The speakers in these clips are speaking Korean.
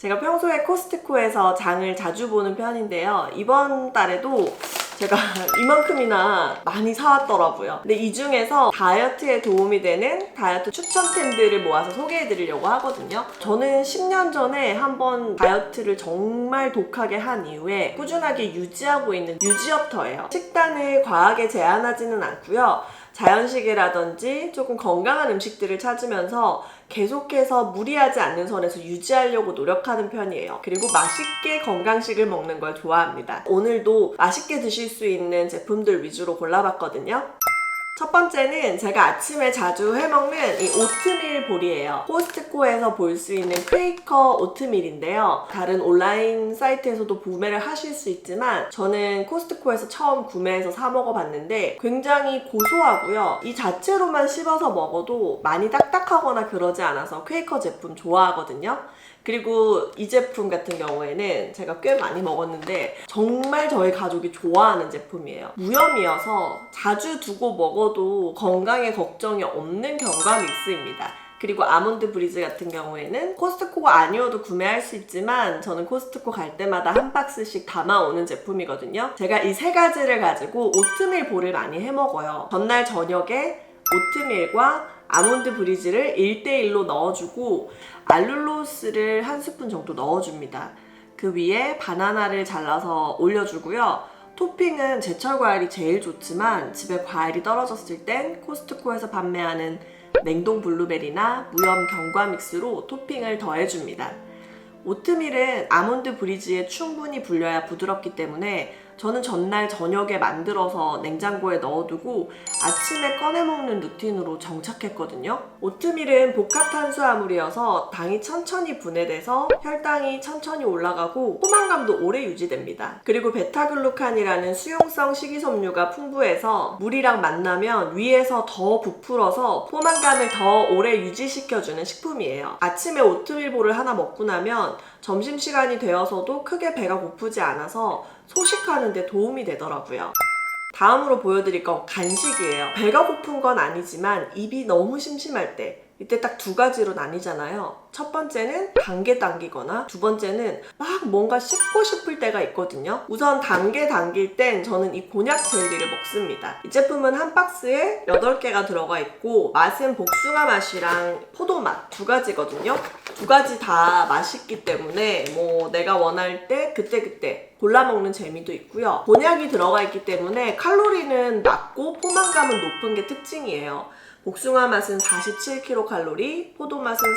제가 평소에 코스트코에서 장을 자주 보는 편인데요. 이번 달에도 제가 이만큼이나 많이 사왔더라고요. 근데 이 중에서 다이어트에 도움이 되는 다이어트 추천템들을 모아서 소개해드리려고 하거든요. 저는 10년 전에 한번 다이어트를 정말 독하게 한 이후에 꾸준하게 유지하고 있는 유지업터예요. 식단을 과하게 제한하지는 않고요. 자연식이라든지 조금 건강한 음식들을 찾으면서 계속해서 무리하지 않는 선에서 유지하려고 노력하는 편이에요. 그리고 맛있게 건강식을 먹는 걸 좋아합니다. 오늘도 맛있게 드실 수 있는 제품들 위주로 골라봤거든요. 첫 번째는 제가 아침에 자주 해먹는 이 오트밀 볼이에요. 코스트코에서 볼 수 있는 퀘이커 오트밀인데요. 다른 온라인 사이트에서도 구매를 하실 수 있지만 저는 코스트코에서 처음 구매해서 사 먹어봤는데 굉장히 고소하고요. 이 자체로만 씹어서 먹어도 많이 딱딱하거나 그러지 않아서 퀘이커 제품 좋아하거든요. 그리고 이 제품 같은 경우에는 제가 꽤 많이 먹었는데 정말 저희 가족이 좋아하는 제품이에요. 무염이어서 자주 두고 먹어도 건강에 걱정이 없는 견과 믹스입니다. 그리고 아몬드 브리즈 같은 경우에는 코스트코가 아니어도 구매할 수 있지만 저는 코스트코 갈 때마다 한 박스씩 담아오는 제품이거든요. 제가 이 세 가지를 가지고 오트밀 볼을 많이 해먹어요. 전날 저녁에 오트밀과 아몬드 브리즈를 1대1로 넣어주고 알룰로스를 한 스푼 정도 넣어줍니다. 그 위에 바나나를 잘라서 올려주고요. 토핑은 제철 과일이 제일 좋지만 집에 과일이 떨어졌을 땐 코스트코에서 판매하는 냉동 블루베리나 무염 견과 믹스로 토핑을 더해줍니다. 오트밀은 아몬드 브리즈에 충분히 불려야 부드럽기 때문에 저는 전날 저녁에 만들어서 냉장고에 넣어두고 아침에 꺼내 먹는 루틴으로 정착했거든요. 오트밀은 복합탄수화물이어서 당이 천천히 분해돼서 혈당이 천천히 올라가고 포만감도 오래 유지됩니다. 그리고 베타글루칸이라는 수용성 식이섬유가 풍부해서 물이랑 만나면 위에서 더 부풀어서 포만감을 더 오래 유지시켜주는 식품이에요. 아침에 오트밀볼을 하나 먹고 나면 점심시간이 되어서도 크게 배가 고프지 않아서 소식하는 데 도움이 되더라고요. 다음으로 보여드릴 건 간식이에요. 배가 고픈 건 아니지만 입이 너무 심심할 때 이때 딱 두 가지로 나뉘잖아요. 첫 번째는 단계 당기거나 두 번째는 막 뭔가 씹고 싶을 때가 있거든요. 우선 단계 당길 땐 저는 이 곤약 젤리를 먹습니다. 이 제품은 한 박스에 8개가 들어가 있고 맛은 복숭아 맛이랑 포도 맛 두 가지거든요. 두 가지 다 맛있기 때문에 뭐 내가 원할 때 그때그때 골라 먹는 재미도 있고요. 곤약이 들어가 있기 때문에 칼로리는 낮고 포만감은 높은 게 특징이에요. 복숭아 맛은 47kcal, 포도 맛은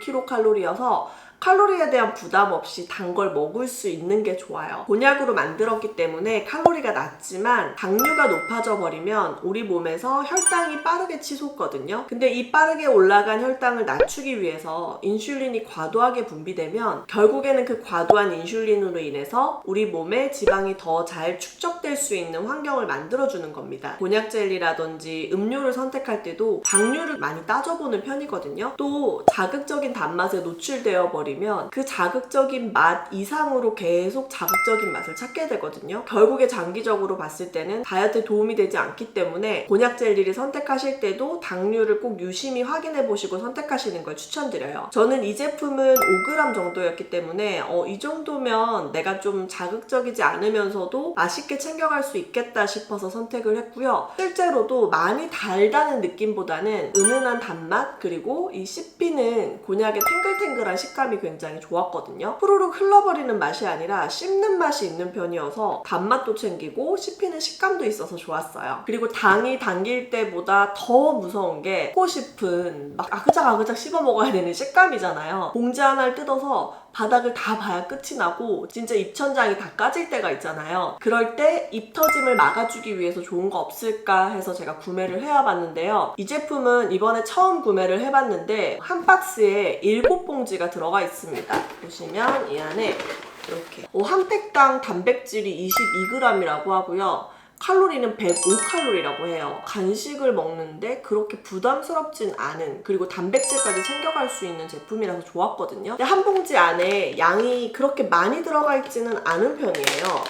46kcal여서 칼로리에 대한 부담 없이 단 걸 먹을 수 있는 게 좋아요. 곤약으로 만들었기 때문에 칼로리가 낮지만 당류가 높아져 버리면 우리 몸에서 혈당이 빠르게 치솟거든요. 근데 이 빠르게 올라간 혈당을 낮추기 위해서 인슐린이 과도하게 분비되면 결국에는 그 과도한 인슐린으로 인해서 우리 몸에 지방이 더 잘 축적될 수 있는 환경을 만들어주는 겁니다. 곤약 젤리라든지 음료를 선택할 때도 당류를 많이 따져보는 편이거든요. 또 자극적인 단맛에 노출되어 버리면 그 자극적인 맛 이상으로 계속 자극적인 맛을 찾게 되거든요. 결국에 장기적으로 봤을 때는 다이어트에 도움이 되지 않기 때문에 곤약 젤리를 선택하실 때도 당류를 꼭 유심히 확인해 보시고 선택하시는 걸 추천드려요. 저는 이 제품은 5g 정도였기 때문에 이 정도면 내가 좀 자극적이지 않으면서도 맛있게 챙겨갈 수 있겠다 싶어서 선택을 했고요. 실제로도 많이 달다는 느낌보다는 은은한 단맛 그리고 이 씹히는 곤약의 탱글탱글한 식감이 굉장히 좋았거든요. 후루룩 흘러버리는 맛이 아니라 씹는 맛이 있는 편이어서 단맛도 챙기고 씹히는 식감도 있어서 좋았어요. 그리고 당이 당길 때보다 더 무서운 게 먹고 싶은 막 아그작 씹어 먹어야 되는 식감이잖아요. 봉지 하나를 뜯어서 바닥을 다 봐야 끝이 나고 진짜 입천장이 다 까질 때가 있잖아요. 그럴 때 입 터짐을 막아주기 위해서 좋은 거 없을까 해서 제가 구매를 해와봤는데요. 이 제품은 이번에 처음 구매를 해봤는데 한 박스에 7봉지가 들어가 있습니다. 보시면 이 안에 이렇게 한 팩당 단백질이 22g이라고 하고요. 칼로리는 105칼로리라고 해요. 간식을 먹는데 그렇게 부담스럽진 않은 그리고 단백질까지 챙겨갈 수 있는 제품이라서 좋았거든요. 근데 한 봉지 안에 양이 그렇게 많이 들어가 있지는 않은 편이에요.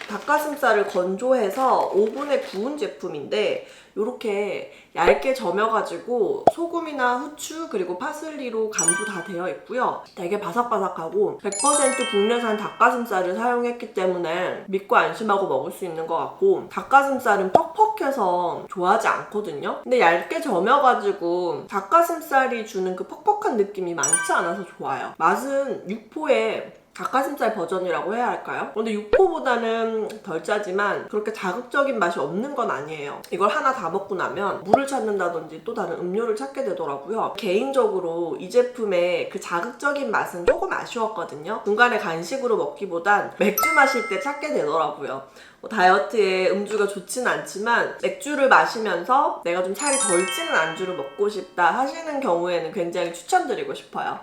닭가슴살을 건조해서 오븐에 구운 제품인데 이렇게 얇게 저며가지고 소금이나 후추 그리고 파슬리로 간도 다 되어 있고요. 되게 바삭바삭하고 100% 국내산 닭가슴살을 사용했기 때문에 믿고 안심하고 먹을 수 있는 것 같고, 닭가슴살은 퍽퍽해서 좋아하지 않거든요. 근데 얇게 저며가지고 닭가슴살이 주는 그 퍽퍽한 느낌이 많지 않아서 좋아요. 맛은 육포에 닭가슴살 버전이라고 해야 할까요? 근데 육포보다는 덜 짜지만 그렇게 자극적인 맛이 없는 건 아니에요. 이걸 하나 다 먹고 나면 물을 찾는다든지 또 다른 음료를 찾게 되더라고요. 개인적으로 이 제품의 그 자극적인 맛은 조금 아쉬웠거든요. 중간에 간식으로 먹기보단 맥주 마실 때 찾게 되더라고요. 다이어트에 음주가 좋진 않지만 맥주를 마시면서 내가 좀 살이 덜 찌는 안주를 먹고 싶다 하시는 경우에는 굉장히 추천드리고 싶어요.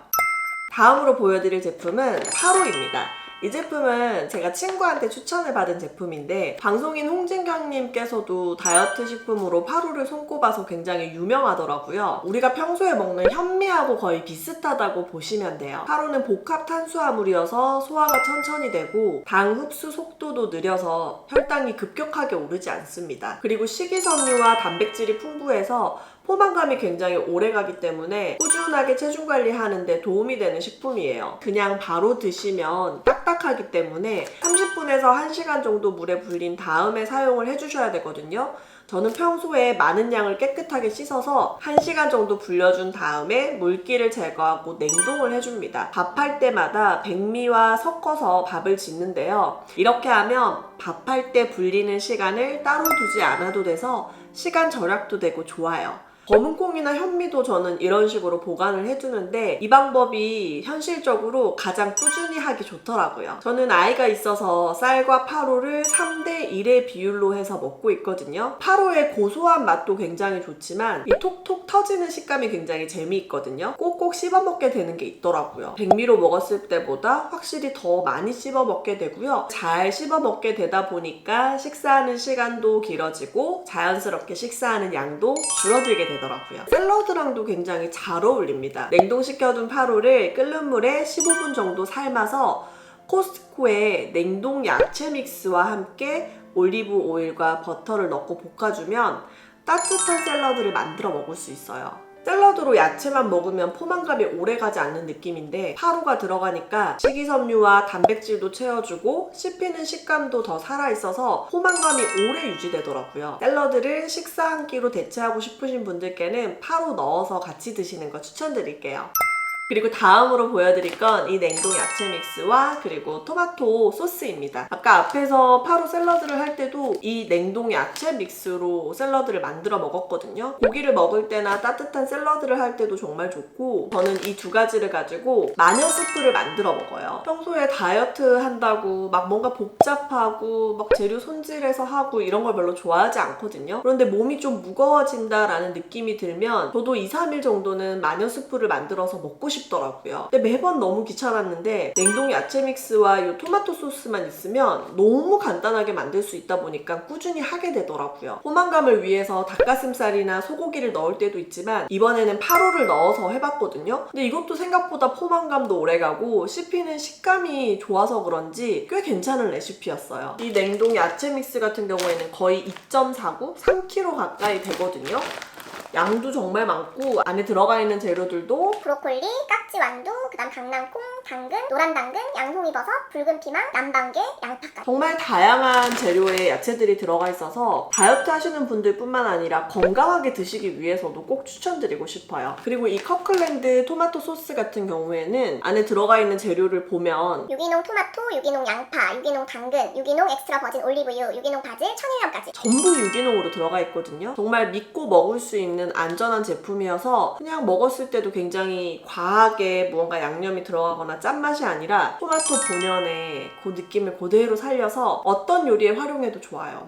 다음으로 보여드릴 제품은 파로입니다. 이 제품은 제가 친구한테 추천을 받은 제품인데, 방송인 홍진경님께서도 다이어트 식품으로 파로를 손꼽아서 굉장히 유명하더라고요. 우리가 평소에 먹는 현미하고 거의 비슷하다고 보시면 돼요. 파로는 복합 탄수화물이어서 소화가 천천히 되고 당 흡수 속도도 느려서 혈당이 급격하게 오르지 않습니다. 그리고 식이섬유와 단백질이 풍부해서 포만감이 굉장히 오래가기 때문에 꾸준하게 체중 관리하는 데 도움이 되는 식품이에요. 그냥 바로 드시면 딱딱하기 때문에 30분에서 1시간 정도 물에 불린 다음에 사용을 해주셔야 되거든요. 저는 평소에 많은 양을 깨끗하게 씻어서 1시간 정도 불려준 다음에 물기를 제거하고 냉동을 해줍니다. 밥할 때마다 백미와 섞어서 밥을 짓는데요. 이렇게 하면 밥할 때 불리는 시간을 따로 두지 않아도 돼서 시간 절약도 되고 좋아요. 검은콩이나 현미도 저는 이런 식으로 보관을 해두는데 이 방법이 현실적으로 가장 꾸준히 하기 좋더라고요. 저는 아이가 있어서 쌀과 파로를 3대1의 비율로 해서 먹고 있거든요. 파로의 고소한 맛도 굉장히 좋지만 이 톡톡 터지는 식감이 굉장히 재미있거든요. 꼭꼭 씹어 먹게 되는 게 있더라고요. 백미로 먹었을 때보다 확실히 더 많이 씹어 먹게 되고요. 잘 씹어 먹게 되다 보니까 식사하는 시간도 길어지고 자연스럽게 식사하는 양도 줄어들게 되더라고요. 샐러드랑도 굉장히 잘 어울립니다. 냉동시켜둔 파로를 끓는 물에 15분 정도 삶아서 코스트코의 냉동 야채 믹스와 함께 올리브 오일과 버터를 넣고 볶아주면 따뜻한 샐러드를 만들어 먹을 수 있어요. 샐러드로 야채만 먹으면 포만감이 오래가지 않는 느낌인데 파로가 들어가니까 식이섬유와 단백질도 채워주고 씹히는 식감도 더 살아있어서 포만감이 오래 유지되더라고요. 샐러드를 식사 한 끼로 대체하고 싶으신 분들께는 파로 넣어서 같이 드시는 거 추천드릴게요. 그리고 다음으로 보여드릴 건 이 냉동 야채 믹스와 그리고 토마토 소스입니다. 아까 앞에서 파로 샐러드를 할 때도 이 냉동 야채 믹스로 샐러드를 만들어 먹었거든요. 고기를 먹을 때나 따뜻한 샐러드를 할 때도 정말 좋고, 저는 이 두 가지를 가지고 마녀 스프를 만들어 먹어요. 평소에 다이어트 한다고 막 뭔가 복잡하고 막 재료 손질해서 하고 이런 걸 별로 좋아하지 않거든요. 그런데 몸이 좀 무거워진다라는 느낌이 들면 저도 2-3일 정도는 마녀 스프를 만들어서 먹고 싶더라고요. 근데 매번 너무 귀찮았는데 냉동 야채 믹스와 이 토마토 소스만 있으면 너무 간단하게 만들 수 있다 보니까 꾸준히 하게 되더라고요. 포만감을 위해서 닭가슴살이나 소고기를 넣을 때도 있지만 이번에는 파로를 넣어서 해봤거든요. 근데 이것도 생각보다 포만감도 오래가고 씹히는 식감이 좋아서 그런지 꽤 괜찮은 레시피였어요. 이 냉동 야채 믹스 같은 경우에는 거의 2.49, 3kg 가까이 되거든요. 양도 정말 많고 안에 들어가 있는 재료들도 브로콜리, 깍지 완두, 그다음 강낭콩, 당근, 노란 당근, 양송이버섯, 붉은 피망, 남방개, 양파까지 정말 다양한 재료의 야채들이 들어가 있어서 다이어트 하시는 분들뿐만 아니라 건강하게 드시기 위해서도 꼭 추천드리고 싶어요. 그리고 이 커클랜드 토마토 소스 같은 경우에는 안에 들어가 있는 재료를 보면 유기농 토마토, 유기농 양파, 유기농 당근, 유기농 엑스트라 버진 올리브유, 유기농 바질, 천일염까지 전부 유기농으로 들어가 있거든요. 정말 믿고 먹을 수 있는 안전한 제품이어서 그냥 먹었을 때도 굉장히 과하게 무언가 양념이 들어가거나 짠맛이 아니라 토마토 본연의 그 느낌을 그대로 살려서 어떤 요리에 활용해도 좋아요.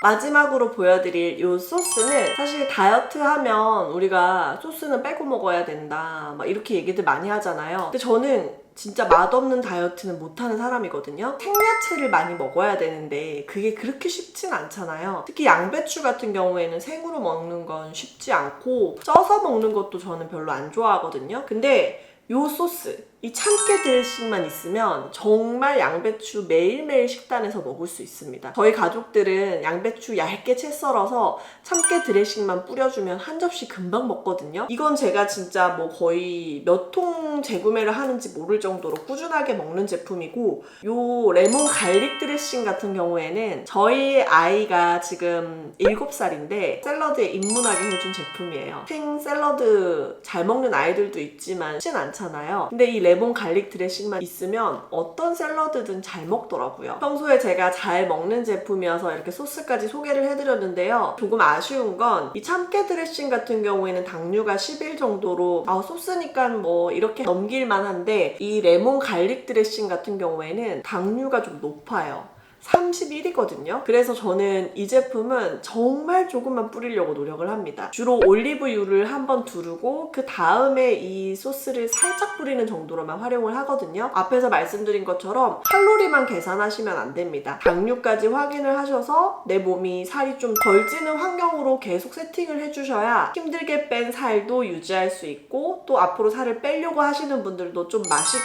마지막으로 보여드릴 이 소스는 사실 다이어트 하면 우리가 소스는 빼고 먹어야 된다 막 이렇게 얘기들 많이 하잖아요. 근데 저는 진짜 맛없는 다이어트는 못하는 사람이거든요. 생야채를 많이 먹어야 되는데 그게 그렇게 쉽진 않잖아요. 특히 양배추 같은 경우에는 생으로 먹는 건 쉽지 않고 쪄서 먹는 것도 저는 별로 안 좋아하거든요. 근데 이 소스 이 참깨 드레싱만 있으면 정말 양배추 매일매일 식단에서 먹을 수 있습니다. 저희 가족들은 양배추 얇게 채 썰어서 참깨 드레싱만 뿌려주면 한 접시 금방 먹거든요. 이건 제가 진짜 뭐 거의 몇 통 재구매를 하는지 모를 정도로 꾸준하게 먹는 제품이고, 요 레몬 갈릭 드레싱 같은 경우에는 저희 아이가 지금 7살인데 샐러드에 입문하게 해준 제품이에요. 생 샐러드 잘 먹는 아이들도 있지만 쉽진 않잖아요. 근데 이 레몬 갈릭 드레싱만 있으면 어떤 샐러드든 잘 먹더라고요. 평소에 제가 잘 먹는 제품이어서 이렇게 소스까지 소개를 해드렸는데요. 조금 아쉬운 건 이 참깨 드레싱 같은 경우에는 당류가 10일 정도로 소스니까 뭐 이렇게 넘길만 한데, 이 레몬 갈릭 드레싱 같은 경우에는 당류가 좀 높아요. 31이거든요. 그래서 저는 이 제품은 정말 조금만 뿌리려고 노력을 합니다. 주로 올리브유를 한번 두르고 그 다음에 이 소스를 살짝 뿌리는 정도로만 활용을 하거든요. 앞에서 말씀드린 것처럼 칼로리만 계산하시면 안 됩니다. 당류까지 확인을 하셔서 내 몸이 살이 좀 덜 찌는 환경으로 계속 세팅을 해주셔야 힘들게 뺀 살도 유지할 수 있고, 또 앞으로 살을 빼려고 하시는 분들도 좀 맛있고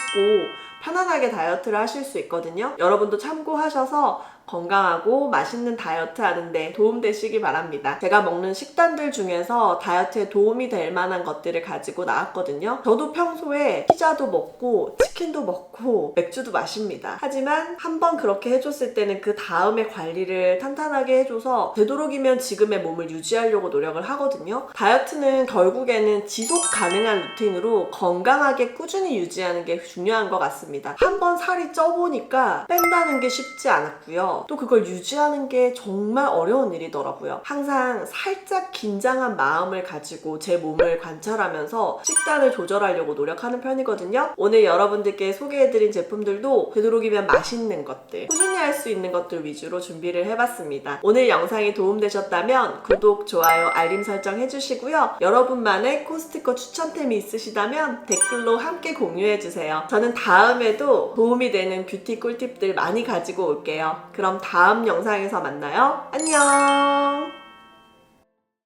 편안하게 다이어트를 하실 수 있거든요. 여러분도 참고하셔서 건강하고 맛있는 다이어트 하는데 도움되시기 바랍니다. 제가 먹는 식단들 중에서 다이어트에 도움이 될 만한 것들을 가지고 나왔거든요. 저도 평소에 피자도 먹고 치킨도 먹고 맥주도 마십니다. 하지만 한번 그렇게 해줬을 때는 그 다음에 관리를 탄탄하게 해줘서 되도록이면 지금의 몸을 유지하려고 노력을 하거든요. 다이어트는 결국에는 지속 가능한 루틴으로 건강하게 꾸준히 유지하는 게 중요한 것 같습니다. 한번 살이 쪄보니까 뺀다는 게 쉽지 않았고요. 또 그걸 유지하는 게 정말 어려운 일이더라고요. 항상 살짝 긴장한 마음을 가지고 제 몸을 관찰하면서 식단을 조절하려고 노력하는 편이거든요. 오늘 여러분들께 소개해드린 제품들도 되도록이면 맛있는 것들, 꾸준히 할 수 있는 것들 위주로 준비를 해봤습니다. 오늘 영상이 도움되셨다면 구독, 좋아요, 알림 설정 해주시고요. 여러분만의 코스트코 추천템이 있으시다면 댓글로 함께 공유해주세요. 저는 다음에도 도움이 되는 뷰티 꿀팁들 많이 가지고 올게요. 그럼 다음 영상에서 만나요. 안녕!